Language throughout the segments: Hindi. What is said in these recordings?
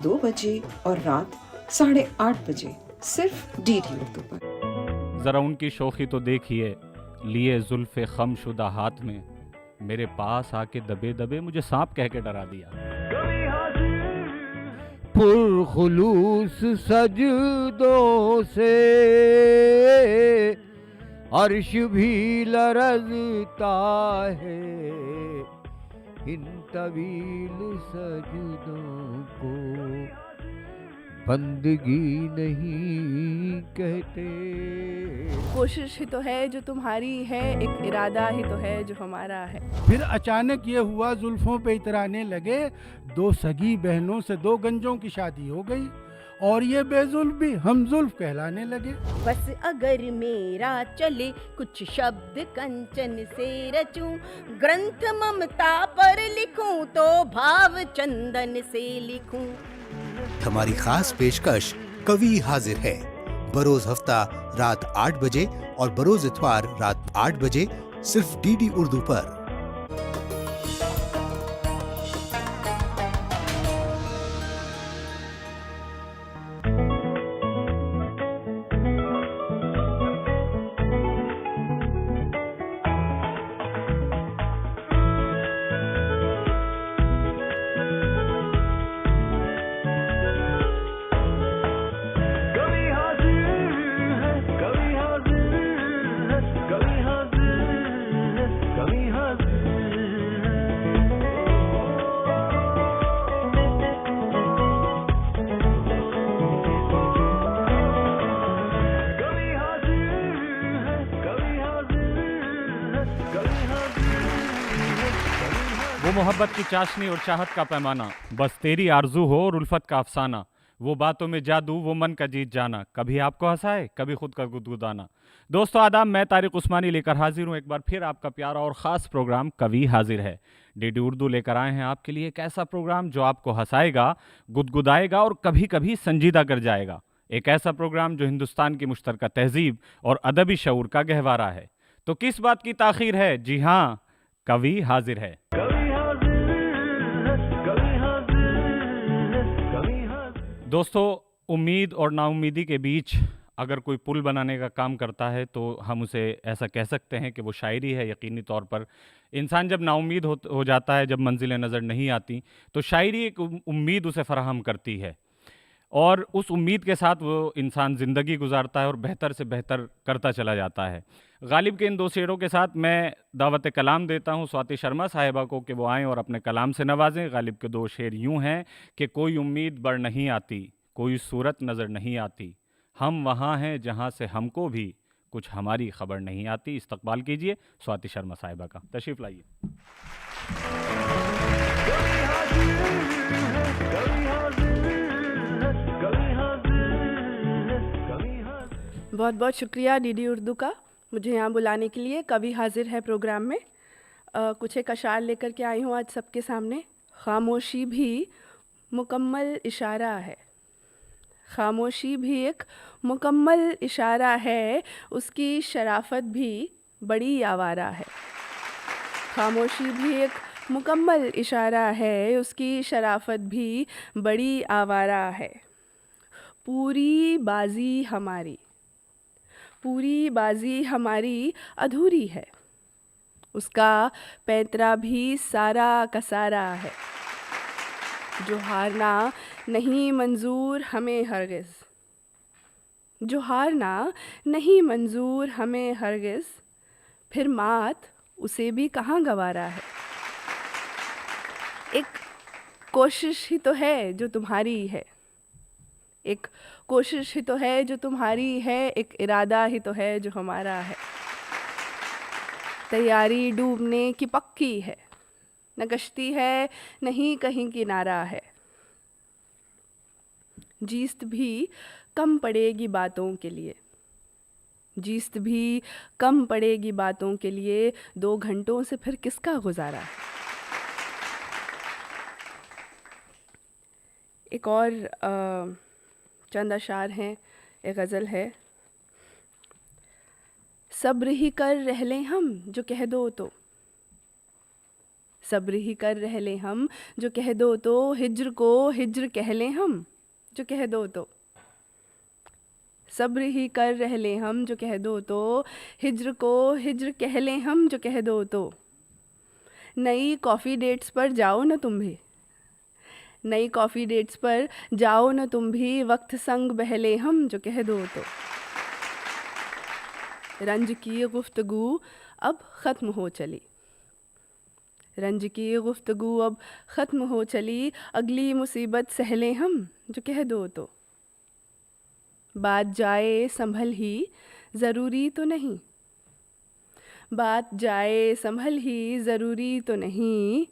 2 बजे और रात 8:30 बजे सिर्फ डीडी उर्दू पर। ज़रा उनकी शोखी तो देखिए, लिए जुल्फ़े ख़मशुदा हाथ में, मेरे पास आके दबे दबे मुझे सांप कह के डरा दिया। पुरखुलूस सजदों से अर्श भी लरज़ता है, इन तवील सजदों को बंदगी नहीं कहते। कोशिश ही तो है जो तुम्हारी है, एक इरादा ही तो है जो हमारा है। फिर अचानक ये हुआ, जुल्फों पे इतराने लगे, 2 सगी बहनों से 2 गंजों की शादी हो गई और ये बेजुल्फ भी हम जुल्फ कहलाने लगे। बस अगर मेरा चले कुछ शब्द कंचन से रचूं, ग्रंथ ममता पर लिखूं तो भाव चंदन से लिखूं। हमारी खास पेशकश कवि हाजिर है, बरोज हफ्ता रात 8 बजे और बरोज इतवार रात 8 बजे सिर्फ डीडी उर्दू पर। वो मोहब्बत की चाशनी और चाहत का पैमाना, बस तेरी आरजू हो और उल्फत का अफसाना, वो बातों में जादू, वो मन का जीत जाना, कभी आपको हंसाए कभी खुद का गुदगुदाना। दोस्तों आदाब, मैं तारिक उस्मानी लेकर हाजिर हूँ एक बार फिर आपका प्यारा और ख़ास प्रोग्राम कवि हाजिर है। डीडी उर्दू लेकर आए हैं आपके लिए एक ऐसा प्रोग्राम जो आपको हंसाएगा, गुदगुदाएगा और कभी कभी संजीदा कर जाएगा। एक ऐसा प्रोग्राम जो हिंदुस्तान की मुश्तरका तहजीब और अदबी शऊर का गहवारा है। तो किस बात की ताख़ीर है? जी हाँ, कवि हाजिर है। दोस्तों, उम्मीद और नाउम्मीदी के बीच अगर कोई पुल बनाने का काम करता है तो हम उसे ऐसा कह सकते हैं कि वो शायरी है। यकीनी तौर पर इंसान जब नाउम्मीद हो जाता है, जब मंजिलें नज़र नहीं आती, तो शायरी एक उम्मीद उसे फराहम करती है और उस उम्मीद के साथ वो इंसान ज़िंदगी गुजारता है और बेहतर से बेहतर करता चला जाता है। गालिब के इन 2 शेरों के साथ मैं दावत कलाम देता हूँ स्वाति शर्मा साहिबा को कि वो आएँ और अपने कलाम से नवाजें। गालिब के 2 शेर यूँ हैं कि कोई उम्मीद बढ़ नहीं आती, कोई सूरत नज़र नहीं आती, हम वहाँ हैं जहाँ से हमको भी कुछ हमारी खबर नहीं आती। इस्तकबाल कीजिए स्वाति शर्मा साहिबा का। तशरीफ़ लाइए। बहुत बहुत शुक्रिया डीडी उर्दू का मुझे यहाँ बुलाने के लिए। कवि हाजिर है प्रोग्राम में कुछ एक अशार लेकर के आई हूँ आज सबके सामने। खामोशी भी मुकम्मल इशारा है, खामोशी भी एक मुकम्मल इशारा है, उसकी शराफत भी बड़ी आवारा है। खामोशी भी एक मुकम्मल इशारा है, उसकी शराफत भी बड़ी आवारा है। पूरी बाजी हमारी, पूरी बाजी हमारी अधूरी है, उसका पैंतरा भी सारा का सारा है। जो हारना नहीं मंजूर हमें हरगिज़, जो हारना नहीं मंजूर हमें हरगिज़, फिर मात उसे भी कहाँ गवारा है। एक कोशिश ही तो है जो तुम्हारी है, एक कोशिश ही तो है जो तुम्हारी है, एक इरादा ही तो है जो हमारा है। तैयारी डूबने की पक्की है, न कश्ती है नहीं कहीं किनारा है। जीस्त भी कम पड़ेगी बातों के लिए, जीस्त भी कम पड़ेगी बातों के लिए, 2 घंटों से फिर किसका गुजारा है। एक और चंद अशार हैं, एक गज़ल है। सब्र ही कर रह लें हम जो कह दो तो, सब्र ही कर रह ले हम, जो कह दो तो हिज्र को हिज्र कह लें हम, जो कह दो तो। सब्र ही कर रह ले हम, जो कह दो तो हिज्र को हिज्र कह लें हम, जो कह दो तो। नई कॉफ़ी डेट्स पर जाओ न तुम भी, नई कॉफ़ी डेट्स पर जाओ न तुम भी, वक्त संग बहले हम, जो कह दो तो। रंज की गुफ्तगू अब ख़त्म हो चली, रंज की गुफ्तगू अब ख़त्म हो चली, अगली मुसीबत सहले हम, जो कह दो तो। बात जाए संभल ही ज़रूरी तो नहीं, बात जाए संभल ही ज़रूरी तो नहीं,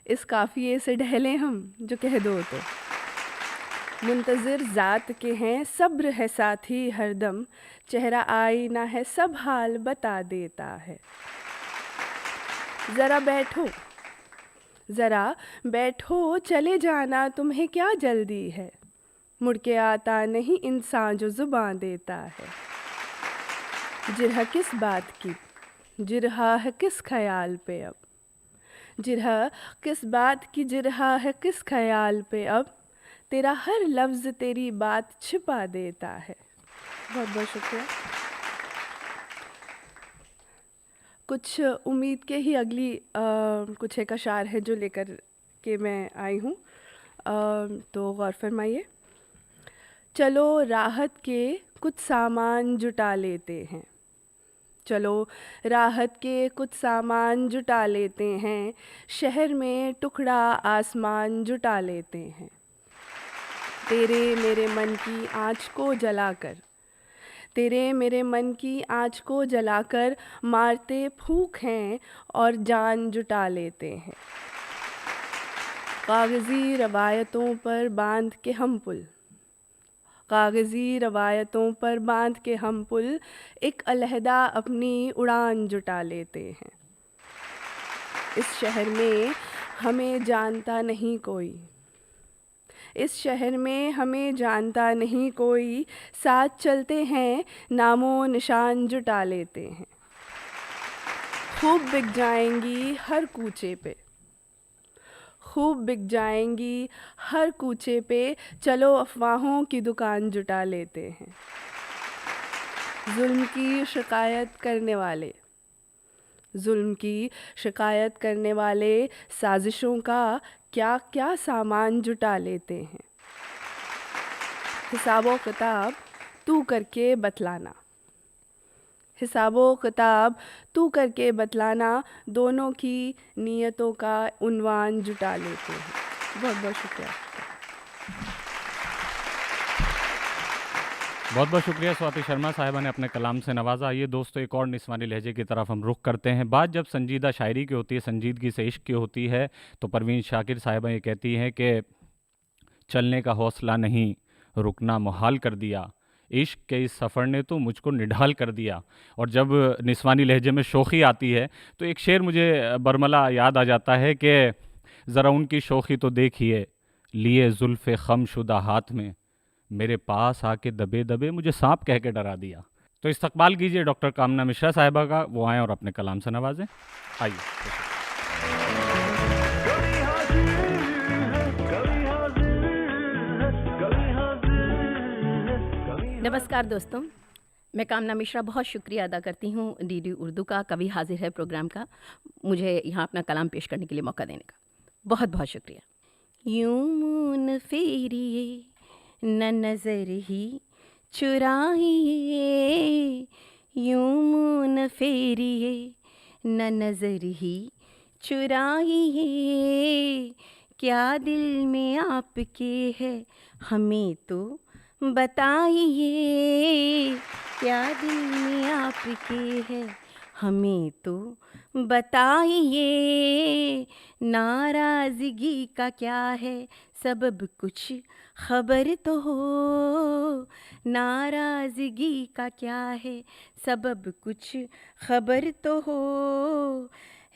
इस काफ़िए से ढहले हम, जो कह दो तो। मुंतज़िर ज़ात के हैं सब्र है साथी हरदम, चेहरा आईना है सब हाल बता देता है। ज़रा बैठो, ज़रा बैठो चले जाना तुम्हें क्या जल्दी है, मुड़ के आता नहीं इंसान जो ज़ुबान देता है। जिरह किस बात की, जिरहा है किस ख़याल पे अब, जिरह किस बात की, जिरहा है किस ख़याल पे अब, तेरा हर लफ्ज़ तेरी बात छिपा देता है। बहुत बहुत शुक्रिया। कुछ उम्मीद के ही अगली कुछ एक अशार है जो लेकर के मैं आई हूँ, तो गौर फरमाइए। चलो राहत के कुछ सामान जुटा लेते हैं, चलो राहत के कुछ सामान जुटा लेते हैं, शहर में टुकड़ा आसमान जुटा लेते हैं। तेरे मेरे मन की आँच को जलाकर, तेरे मेरे मन की आँच को जलाकर, मारते फूंक हैं और जान जुटा लेते हैं। कागज़ी रवायतों पर बांध के हम पुल, कागज़ी रवायतों पर बांध के हम पुल, एक अलहदा अपनी उड़ान जुटा लेते हैं। इस शहर में हमें जानता नहीं कोई, इस शहर में हमें जानता नहीं कोई, साथ चलते हैं नामो निशान जुटा लेते हैं। खूब बिक जाएंगी हर कूचे पे, खूब बिक जाएंगी हर कूचे पे, चलो अफवाहों की दुकान जुटा लेते हैं। जुल्म की शिकायत करने वाले, जुल्म की शिकायत करने वाले, साजिशों का क्या क्या सामान जुटा लेते हैं। हिसाबो किताब तू करके बतलाना, हिसाबो किताब तू करके बतलाना, दोनों की नीयतों का उन्वान जुटा लेते हैं। बहुत बहुत शुक्रिया। बहुत बहुत शुक्रिया स्वाति शर्मा साहिबा ने अपने कलाम से नवाजा। ये दोस्तों एक और निस्वानी लहजे की तरफ हम रुख करते हैं। बात जब संजीदा शायरी की होती है, संजीदगी से इश्क की होती है, तो परवीन शाकिर साहिबा ये कहती हैं कि चलने का हौसला नहीं, रुकना मुहाल कर दिया, इश्क के इस सफ़र ने तो मुझको निढाल कर दिया। और जब निस्वानी लहजे में शोखी आती है तो एक शेर मुझे बरमला याद आ जाता है कि ज़रा उनकी शोखी तो देखिए, लिए जुल्फ़े खम शुदा हाथ में, मेरे पास आके दबे दबे मुझे सांप कह के डरा दिया। तो इस्तकबाल कीजिए डॉक्टर कामना मिश्रा साहिबा का, वो आएँ और अपने कलाम से नवाजें। आइए। नमस्कार दोस्तों, मैं कामना मिश्रा बहुत शुक्रिया अदा करती हूँ डीडी उर्दू का कभी हाजिर है प्रोग्राम का, मुझे यहाँ अपना कलाम पेश करने के लिए मौका देने का बहुत बहुत शुक्रिया। यूं मुन फेरिए न नज़र ही चुराइए, यूं मुन फेरिए न नज़र ही चुराइए, क्या दिल में आपके है हमें तो बताइए, क्या दिल में आपके है हमें तो बताइए, नाराज़गी का क्या है सबब कुछ खबर तो हो, नाराज़गी का क्या है सबब कुछ खबर तो हो,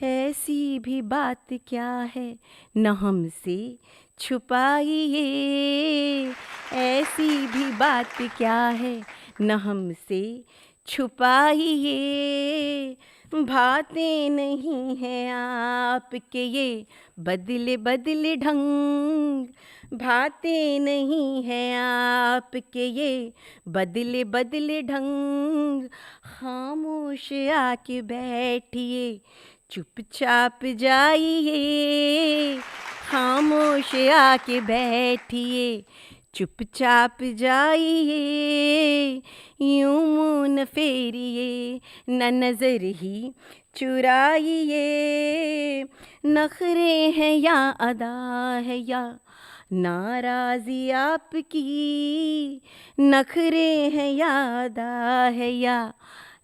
ऐसी भी बात क्या है न हमसे छुपाइए, ऐसी भी बात क्या है न हमसे छुपाइए, भाते नहीं हैं आपके ये बदले बदले ढंग, भाते नहीं हैं आपके ये बदले बदले ढंग। खामोश आके बैठिए चुपचाप जाइए, खामोश आके बैठिए चुपचाप जाइए। यूं मुँह न फेरिए न नजर ही चुराइए, नखरे हैं या अदा है या नाराजी आपकी, नखरे हैं या अदा है या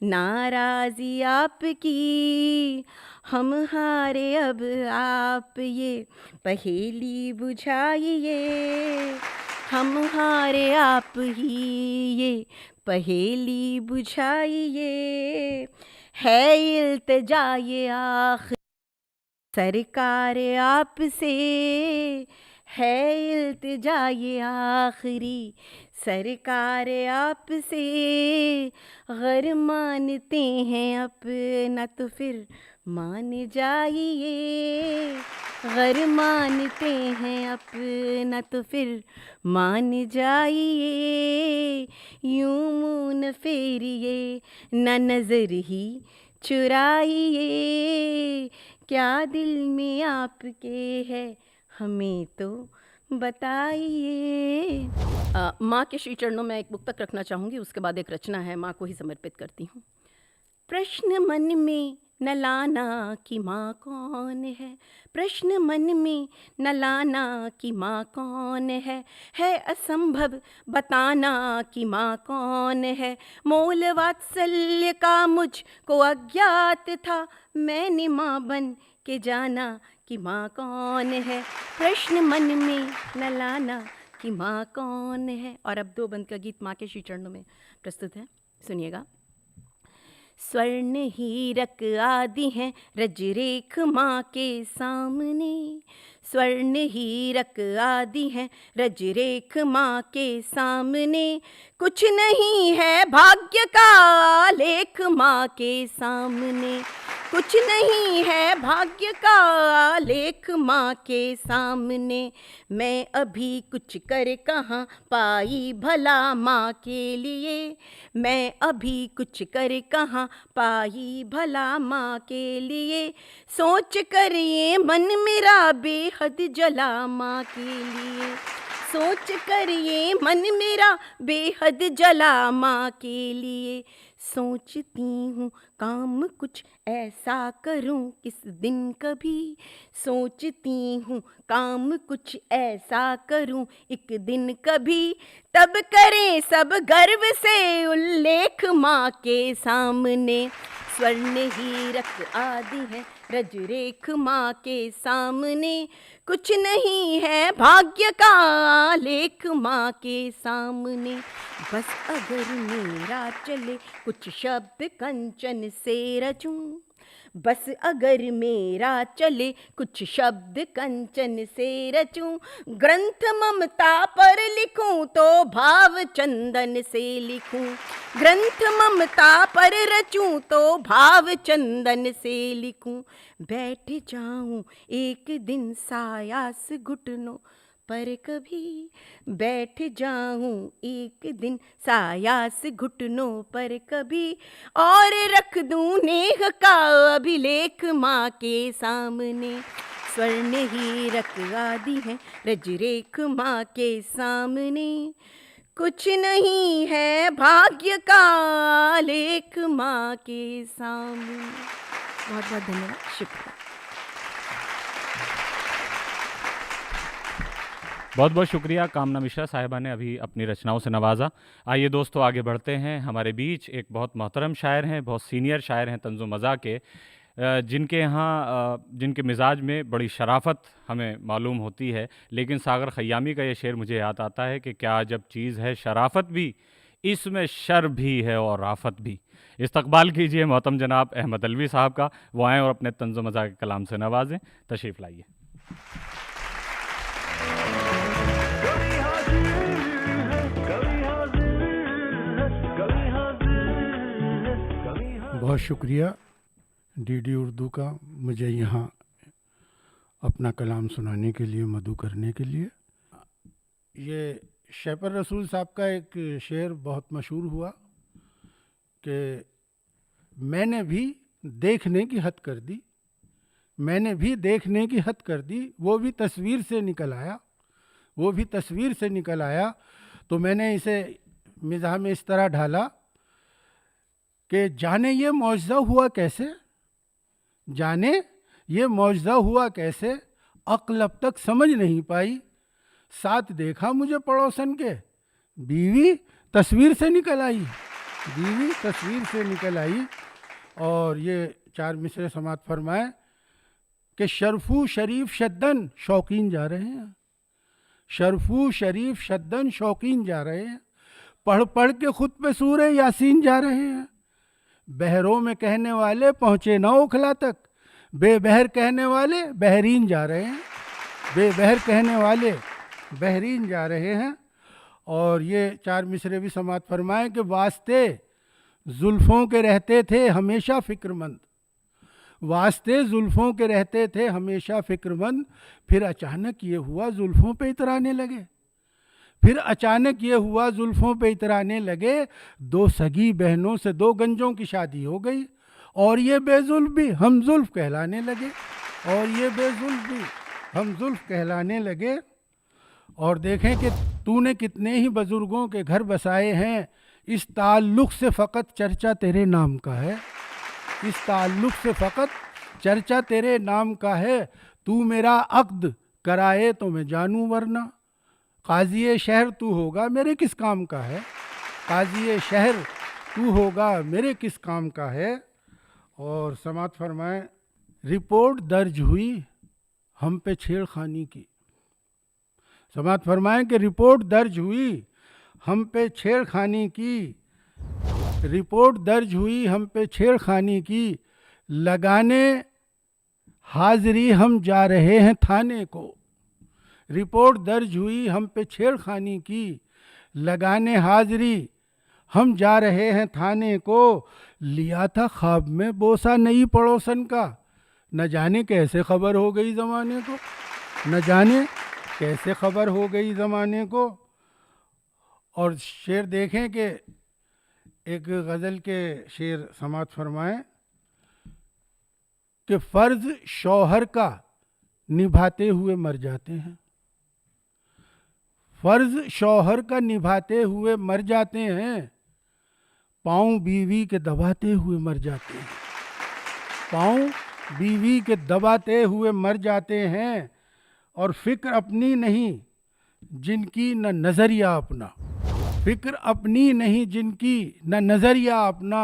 नाराजी आपकी। हम हारे अब आप ये पहेली बुझाइए, हम हारे आप ही ये पहेली बुझाइए। है इल्तिजा ये आखिर सरकार आपसे, है इल्तिजा ये आखिरी सरकार आपसे। अगर मानते हैं अपना तो फिर मान जाइए, अगर मानते हैं अपना तो फिर मान जाइए। यूं मुँह न फेरिए न नजर ही चुराइए, क्या दिल में आपके है हमें तो बताइए। माँ के श्री चरणों में एक मुक्तक रखना चाहूँगी, उसके बाद एक रचना है, माँ को ही समर्पित करती हूँ। प्रश्न मन में न लाना कि माँ कौन है, प्रश्न मन में न लाना कि माँ कौन है असंभव बताना कि माँ कौन है। मोल वात्सल्य का मुझको अज्ञात था, मैंने माँ बन के जाना कि माँ कौन है। प्रश्न मन में न लाना कि माँ कौन है। और अब दो बंद का गीत माँ के श्री चरणों में प्रस्तुत है, सुनिएगा। स्वर्ण हीरक आदि हैं रजरेख माँ के सामने, स्वर्ण हीरक आदि हैं रजरेख माँ के सामने। कुछ नहीं है भाग्य का लेख माँ के सामने, कुछ नहीं है भाग्य का लेख माँ के सामने। मैं अभी कुछ कर कहाँ पाई भला माँ के लिए, मैं अभी कुछ कर कहाँ पाई भला माँ के लिए। सोच कर ये मन मेरा बेहद जला माँ के लिए, सोच कर ये मन मेरा बेहद जला माँ के लिए। सोचती हूँ काम कुछ ऐसा करूँ किस दिन कभी, सोचती हूँ काम कुछ ऐसा करूँ एक दिन कभी। तब करें सब गर्व से उल्लेख माँ के सामने, स्वर्ण हीरक आदि है रजरेख माँ के सामने। कुछ नहीं है भाग्य का लेख माँ के सामने। बस अगर मेरा चले कुछ शब्द कंचन से रचूं, बस अगर मेरा चले कुछ शब्द कंचन से रचूं। ग्रंथ ममता पर लिखूं तो भाव चंदन से लिखूं, ग्रंथ ममता पर रचूं तो भाव चंदन से लिखूं। बैठ जाऊं एक दिन सायास घुटनों पर कभी, बैठ जाऊं एक दिन सायास घुटनों पर कभी। और रख दूं नेह का अभिलेख माँ के सामने, स्वर्ण हीरक आदि है रजरेख माँ के सामने। कुछ नहीं है भाग्य का लेख माँ के सामने। बहुत बहुत धन्यवाद, शुक्रिया। बहुत बहुत शुक्रिया कामना मिश्रा साहिबा ने अभी अपनी रचनाओं से नवाजा। आइए दोस्तों आगे बढ़ते हैं। हमारे बीच एक बहुत मोहतरम शायर हैं, बहुत सीनियर शायर हैं तंज़ो मज़ा के, जिनके यहाँ जिनके मिजाज में बड़ी शराफत हमें मालूम होती है। लेकिन सागर ख़यामी का ये शेर मुझे याद आता है कि क्या जब चीज़ है शराफत भी, इसमें शर भी है और आफत भी। इस्तकबाल कीजिए मोहतरम जनाब अहमद अलवी साहब का, वो आएँ और अपने तंज़ो मज़ा के कलाम से नवाजें। तशरीफ़ लाइए। बहुत शुक्रिया। डीडी उर्दू का मुझे यहाँ अपना कलाम सुनाने के लिए, मधु करने के लिए। ये शैपर रसूल साहब का एक शेर बहुत मशहूर हुआ कि मैंने भी देखने की हद कर दी, मैंने भी देखने की हद कर दी, वो भी तस्वीर से निकल आया, वो भी तस्वीर से निकल आया। तो मैंने इसे मिज़ाह में इस तरह ढाला कि जाने ये मौजज़ा हुआ कैसे, जाने ये मौजज़ा हुआ कैसे, अक्ल अब तक समझ नहीं पाई, साथ देखा मुझे पड़ोसन के, बीवी तस्वीर से निकल आई, बीवी तस्वीर से निकल आई। और ये 4 मिसरे समात फरमाए कि शरफू शरीफ शद्दन शौकीन जा रहे हैं, शरफू शरीफ शद्दन शौकीन जा रहे हैं, पढ़ पढ़ के खुद पे सूरे यासीन जा रहे हैं। बहरों में कहने वाले पहुँचे ना ओखला तक, बेबहर कहने वाले बहरीन जा रहे हैं, बेबहर कहने वाले बहरीन जा रहे हैं। और ये 4 मिसरे भी समात फरमाएं कि वास्ते जुल्फ़ों के रहते थे हमेशा फ़िक्रमंद, वास्ते जुल्फ़ों के रहते थे हमेशा फ़िक्रमंद, फिर अचानक ये हुआ जुल्फ़ों पे इतराने लगे, फिर अचानक ये हुआ जुल्फ़ों पे इतराने लगे। 2 सगी बहनों से 2 गंजों की शादी हो गई, और ये बेजुल्फ़ भी हम जुल्फ़ कहलाने लगे, और ये बेजुल्फ़ भी हम जुल्फ़ कहलाने लगे। और देखें कि तूने कितने ही बुज़ुर्गों के घर बसाए हैं, इस ताल्लुक़ से फ़कत चर्चा तेरे नाम का है, इस ताल्लुक़ से फ़कत चर्चा तेरे नाम का है। तू मेरा अक़्द कराए तो मैं जानूं वरना, काज़ी शहर तू होगा मेरे किस काम का है, काज़ी शहर तू होगा मेरे किस काम का है। और समात फरमाएं, रिपोर्ट दर्ज हुई हम पे छेड़खानी की, समात फरमाएं कि रिपोर्ट दर्ज हुई हम पे छेड़खानी की, रिपोर्ट दर्ज हुई हम पे छेड़खानी की, लगाने हाज़िरी हम जा रहे हैं थाने को, रिपोर्ट दर्ज हुई हम पे छेड़खानी की, लगाने हाज़िरी हम जा रहे हैं थाने को। लिया था ख्वाब में बोसा नई पड़ोसन का, न जाने कैसे खबर हो गई ज़माने को, न जाने कैसे खबर हो गई ज़माने को। और शेर देखें कि एक गज़ल के शेर समात फरमाएं कि फ़र्ज़ शौहर का निभाते हुए मर जाते हैं, फ़र्ज़ शौहर का निभाते हुए मर जाते हैं, पाँव बीवी के दबाते हुए मर जाते हैं, पाँव बीवी के दबाते हुए मर जाते हैं। और फ़िक्र अपनी नहीं जिनकी न नज़रिया अपना, फ़िक्र अपनी नहीं जिनकी न नज़रिया अपना,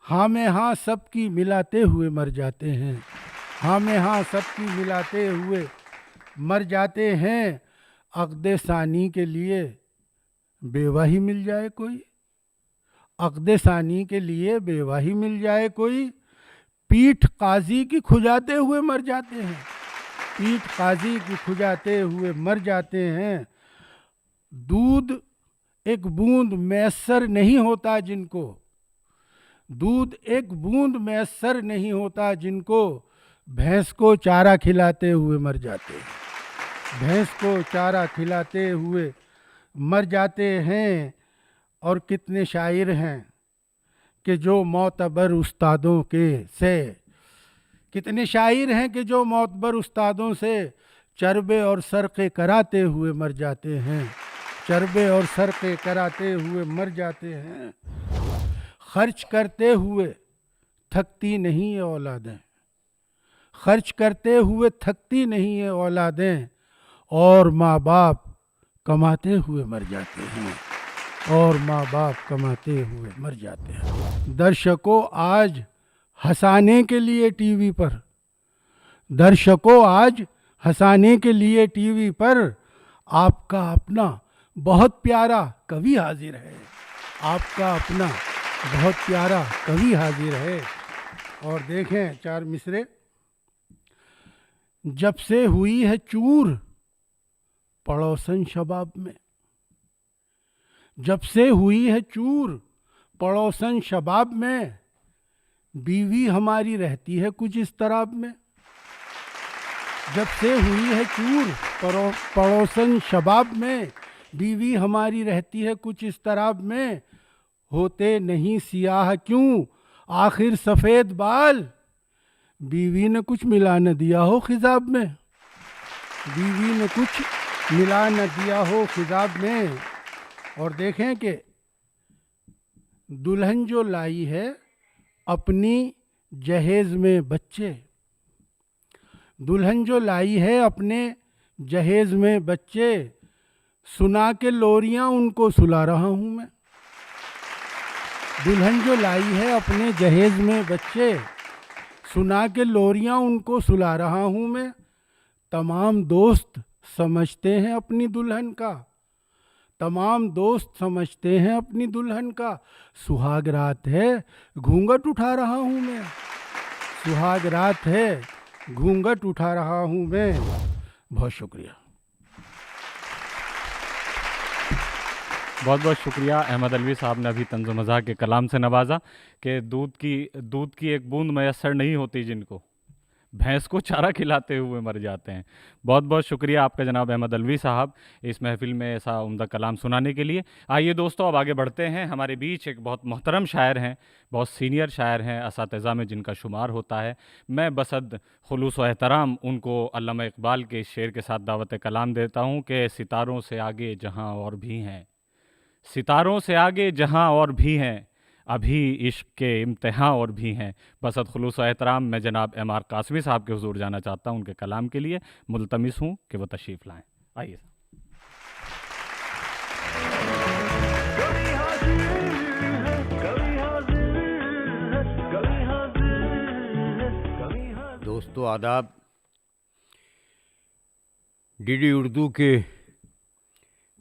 हाँ में हाँ सबकी मिलाते हुए मर जाते हैं, हाँ में हाँ सबकी मिलाते हुए मर जाते हैं। अक़्द सानी के लिए बेवाही मिल जाए कोई, अक़्द सानी के लिए बेवाही मिल जाए कोई, पीठ काजी की खुजाते हुए मर जाते हैं, पीठ काजी की खुजाते हुए मर जाते हैं। दूध एक बूंद मैसर नहीं होता जिनको, दूध एक बूंद मैसर नहीं होता जिनको, भैंस को चारा खिलाते हुए मर जाते हैं, भैंस को चारा खिलाते हुए मर जाते हैं। और कितने शायर हैं कि जो मोतबर उस्तादों के से, कितने शायर हैं कि जो मोतबर उस्तादों से चरबे और सरक़े कराते हुए मर जाते हैं, चरबे और सरक़े कराते हुए मर जाते हैं। खर्च करते हुए थकती नहीं है औलादें, खर्च करते हुए थकती नहीं है औलादें, और माँ बाप कमाते हुए मर जाते हैं, और माँ बाप कमाते हुए मर जाते हैं। दर्शकों आज हंसाने के लिए टीवी पर, दर्शकों आज हंसाने के लिए टीवी पर, आपका अपना बहुत प्यारा कवि हाजिर है, आपका अपना बहुत प्यारा कवि हाजिर है। और देखें 4 मिसरे, जब से हुई है चूर पड़ोसन शबाब में, जब से हुई है चूर पड़ोसन शबाब में, बीवी हमारी रहती है कुछ इस तरह में, जब से हुई है चूर पड़ोसन शबाब में। बीवी हमारी रहती है कुछ इस तरह में, होते नहीं सियाह क्यों आखिर सफ़ेद बाल। बीवी ने कुछ मिला न दिया हो खिजाब में, बीवी ने कुछ मिला न दिया हो खिजाब में। और देखें कि दुल्हन जो लाई है अपनी जहेज़ में बच्चे, दुल्हन जो लाई है अपने जहेज़ में बच्चे, सुना के लोरियां उनको सुला रहा हूँ मैं। दुल्हन जो लाई है अपने जहेज़ में बच्चे, सुना के लोरियां उनको सुला रहा हूँ मैं। तमाम दोस्त समझते हैं अपनी दुल्हन का, तमाम दोस्त समझते हैं अपनी दुल्हन का। सुहाग रात है घूंघट उठा रहा हूँ मैं, सुहाग रात है घूंघट उठा रहा हूँ मैं। बहुत शुक्रिया। बहुत बहुत शुक्रिया। अहमद अलवी साहब ने अभी तंज़ो मज़ाह के कलाम से नवाजा कि दूध की एक बूंद मैसर नहीं होती जिनको, भैंस को चारा खिलाते हुए मर जाते हैं। बहुत बहुत शुक्रिया आपका जनाब अहमद अलवी साहब इस महफ़िल में ऐसा उम्दा कलाम सुनाने के लिए। आइए दोस्तों अब आगे बढ़ते हैं। हमारे बीच एक बहुत मोहतरम शायर हैं, बहुत सीनियर शायर हैं, असातिज़ा में जिनका शुमार होता है। मैं बसद खुलूस व एहतराम उनको अल्लामा इकबाल के शेर के साथ दावत कलाम देता हूँ कि सितारों से आगे जहाँ और भी हैं, सितारों से आगे जहाँ और भी हैं, अभी इश्क के इम्तिहान और भी हैं। बसद खुलूस व एहतराम मैं जनाब एम.आर. कासमी साहब के हुजूर जाना चाहता हूँ उनके कलाम के लिए। मुल्तमिस हूँ कि वह तशरीफ़ लाएँ। आइए। दोस्तों आदाब। डीडी उर्दू के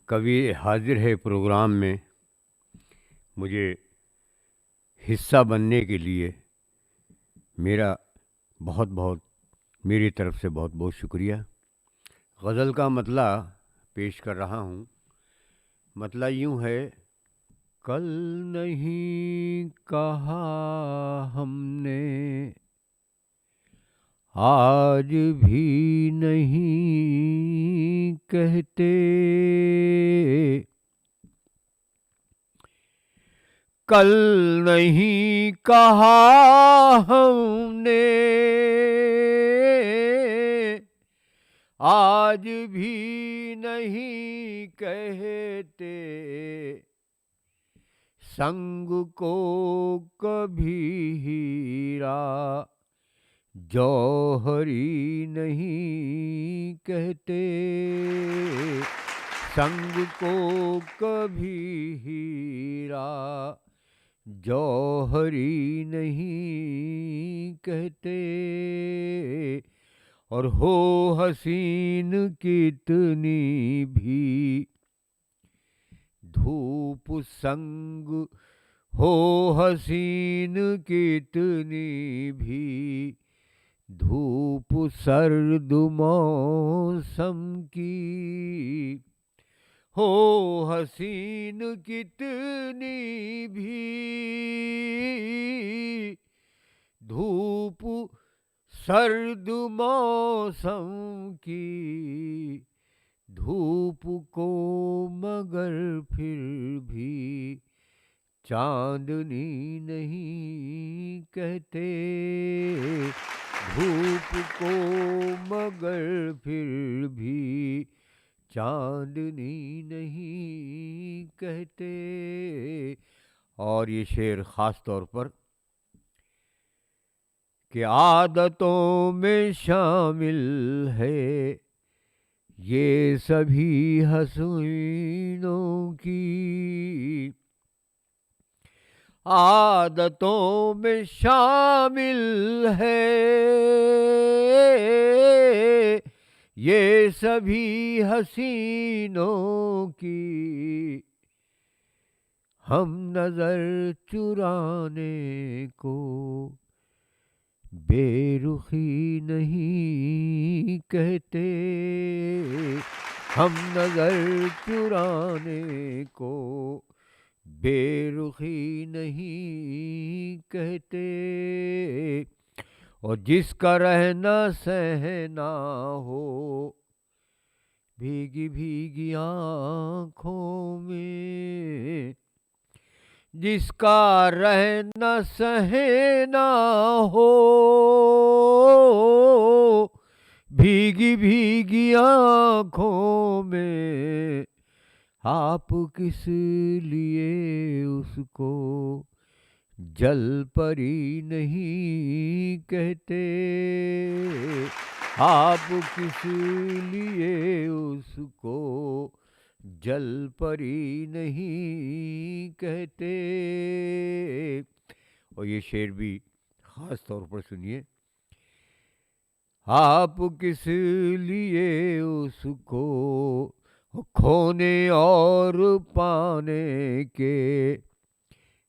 कवि हाजिर है प्रोग्राम में मुझे हिस्सा बनने के लिए मेरा मेरी तरफ से बहुत बहुत शुक्रिया। गज़ल का मतला पेश कर रहा हूँ। मतला यूँ है, कल नहीं कहा हमने, आज भी नहीं कहते, कल नहीं कहा हमने, आज भी नहीं कहते, संग को कभी हीरा जौहरी नहीं कहते, संग को कभी हीरा जौहरी नहीं कहते। और हो हसीन कितनी भी धूप संग, हो हसीन कितनी भी धूप सर्द मौसम की, हो हसीन कितनी भी धूप सर्द मौसम की, धूप को मगर फिर भी चांदनी नहीं कहते, धूप को मगर फिर भी चांदनी नहीं कहते। और ये शेर ख़ास तौर पर कि आदतों में शामिल है ये सभी हसीनों की, आदतों में शामिल है ये सभी हसीनों की, हम नजर चुराने को बेरुखी नहीं कहते, हम नजर चुराने को बेरुखी नहीं कहते, और जिसका रहना सहना हो भीगी भीगी आँखों में, जिसका रहना सहना हो भीगी भीगी आँखों में, आप किस लिए उसको जल परी नहीं कहते, आप किस लिए उसको जल परी नहीं कहते। और ये शेर भी ख़ास तौर पर सुनिए। आप किस लिए उसको खोने और पाने के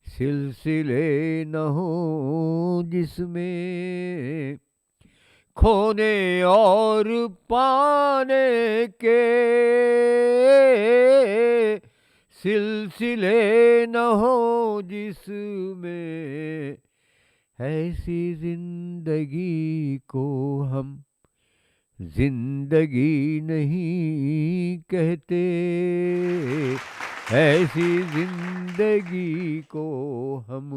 सिलसिले न हो जिसमें, खोने और पाने के सिलसिले न हो जिसमें, ऐसी जिंदगी को हम जिंदगी नहीं कहते, ऐसी जिंदगी को हम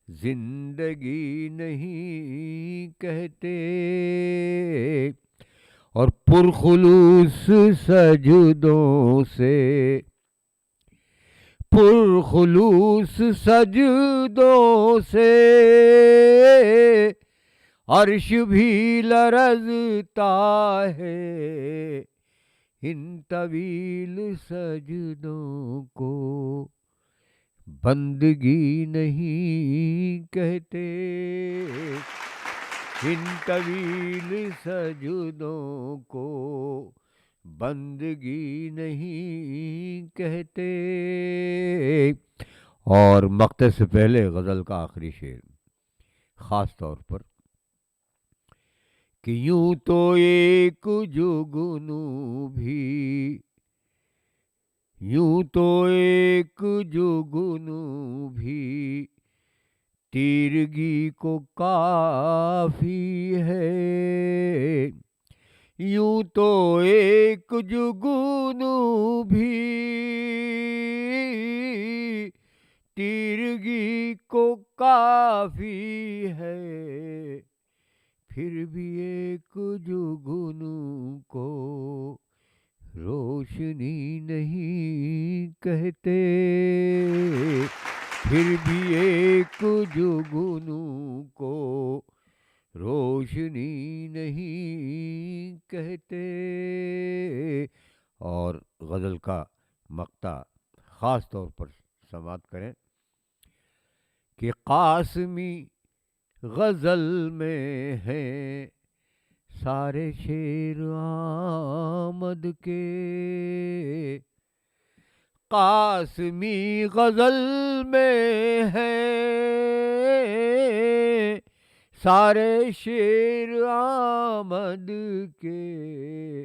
जिंदगी नहीं कहते। और पुरखुलूस सजदों से, पुरखुलूस सजदों से अर्श भी लरज़ता है, इन तवील सजदों को बंदगी नहीं कहते, इन तवील सजदों को बंदगी नहीं कहते। और मक़ते से पहले गज़ल का आखिरी शेर ख़ास तौर पर कि यूं तो एक जुगनू भी, यूं तो एक जुगनू भी तीरगी को काफ़ी है, यूं तो एक जुगनू भी तीरगी को काफ़ी है, फिर भी एक जुगनू को रोशनी नहीं कहते, फिर भी एक जुगनू को रोशनी नहीं कहते। और गज़ल का मक़ता ख़ास तौर पर समाअत करें कि क़ासमी गज़ल में हैं सारे शेर आमद के, क़ासमी गज़ल में हैं सारे शेर आमद के,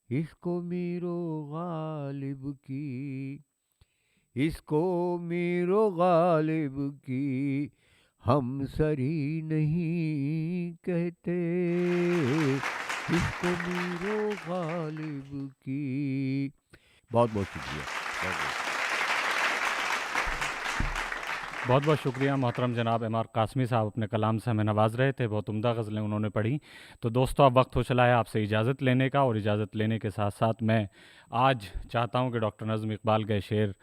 इसको मीरो गालिब की, इसको मीरो गालिब की हम सरी नहीं कहते, इसको मीरो गालिब की। बहुत बहुत शुक्रिया, बहुत बहुत शुक्रिया मोहतरम जनाब एम आर कासमी साहब, अपने कलाम से हमें नवाज़ रहे थे। बहुत उम्दा गज़लें उन्होंने पढ़ी। तो दोस्तों अब वक्त हो चला है आपसे इजाज़त लेने का, और इजाज़त लेने के साथ साथ मैं आज चाहता हूं कि डॉक्टर नज़्म इकबाल के शेर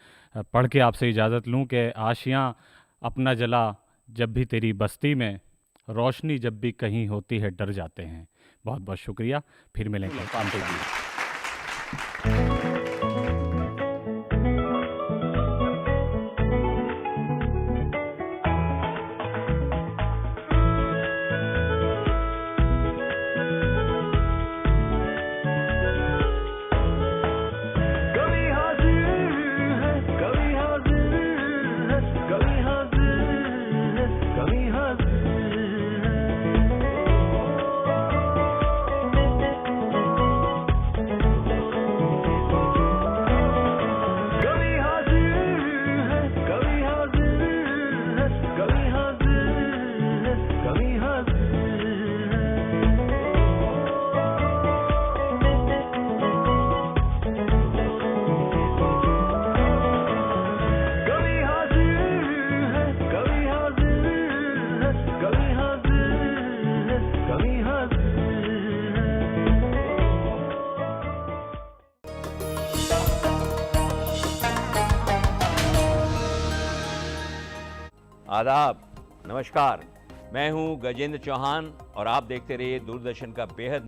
पढ़ के आपसे इजाज़त लूं कि आशियाँ अपना जला जब भी तेरी बस्ती में, रोशनी जब भी कहीं होती है डर जाते हैं। बहुत बहुत शुक्रिया, फिर मिलेंगे। आदाब, नमस्कार। मैं हूं गजेंद्र चौहान और आप देखते रहिए दूरदर्शन का बेहद